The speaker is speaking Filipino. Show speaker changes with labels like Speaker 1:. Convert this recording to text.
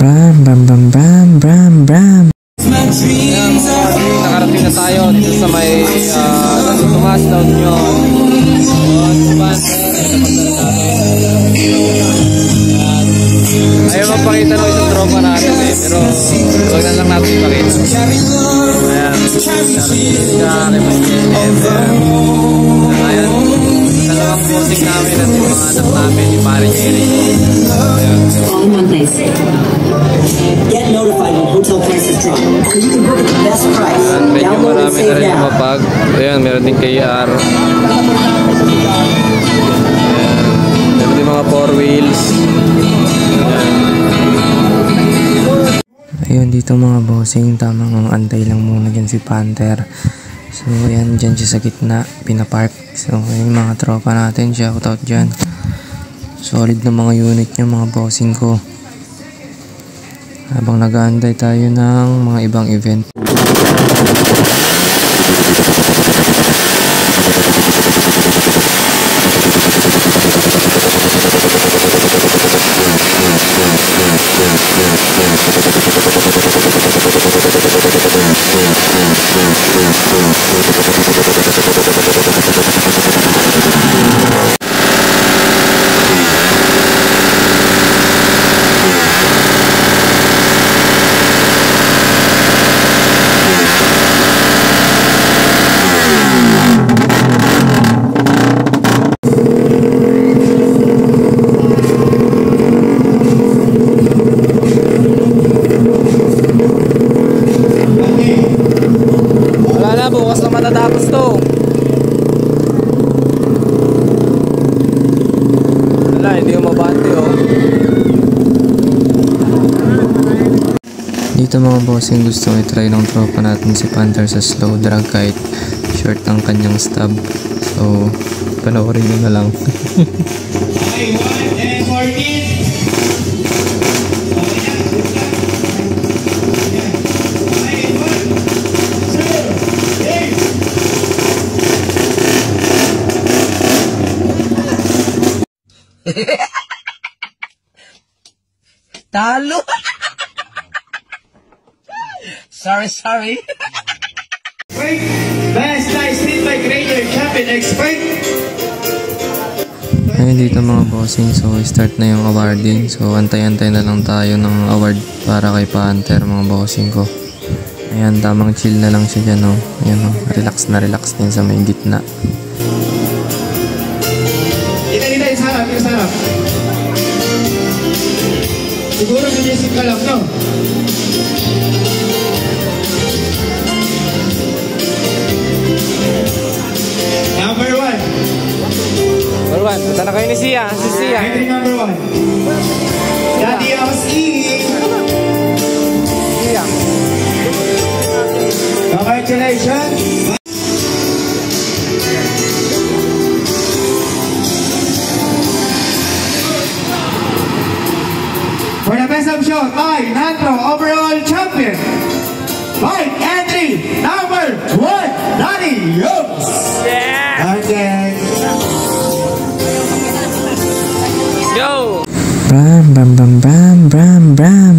Speaker 1: Bram, bram, bram, bram, bram, bram.
Speaker 2: Ayan mga bossing, nakarating na tayo dito sa may Santo Tomas, La Union. Ayaw magpakita ng isang tropa natin pero huwag na lang natin ipakita. Ayan, ayan, dalawang bossing namin at yung mga anak namin, yung pare Eric.
Speaker 3: All in one place. Get notified when hotel prices drop, so you can book at the best price. Download and save now.
Speaker 2: Ayan, meron din KR. Ayan, meron din mga 4 wheels.
Speaker 1: Ayun, dito mga bossing, tamang antay lang muna dyan si Panther. So ayan, dyan siya sa gitna, pinapark. So ayun mga tropa natin, shoutout dyan. Solid na mga unit niya mga bossing ko. Habang nag-aantay tayo ng mga ibang event.
Speaker 2: Bukas na matatapos to. Wala, hindi yung mabante oh.
Speaker 1: Dito mga bossing, gusto ko i-try ng tropa natin si Panther sa slow drag kahit short ang kanyang stub. So panoorin nyo na lang.
Speaker 3: Talo. Sorry.
Speaker 4: Last night spin by Grader Champion Expert.
Speaker 1: Ayun dito mga bossing, so start na yung awarding. So antay-antay na lang tayo ng award para kay Panther mga bossing ko. Ayan, tamang chill na lang siya dyan oh. Ayan oh, relax na din sa may gitna.
Speaker 4: Kita yung sarap. Siguro binisip ka lang, no? Number 1.
Speaker 2: Punta na kayo ni Sia. Si Sia.
Speaker 4: Entry number 1. Daddy Oski.
Speaker 2: Sia.
Speaker 4: Congratulations. For the best of show, by Nantro overall champion, by entry number 1, Daddy Yogs.
Speaker 2: Yeah!
Speaker 4: Okay.
Speaker 2: Let's go!
Speaker 1: Bram, bram, bram, bram, bram, bram.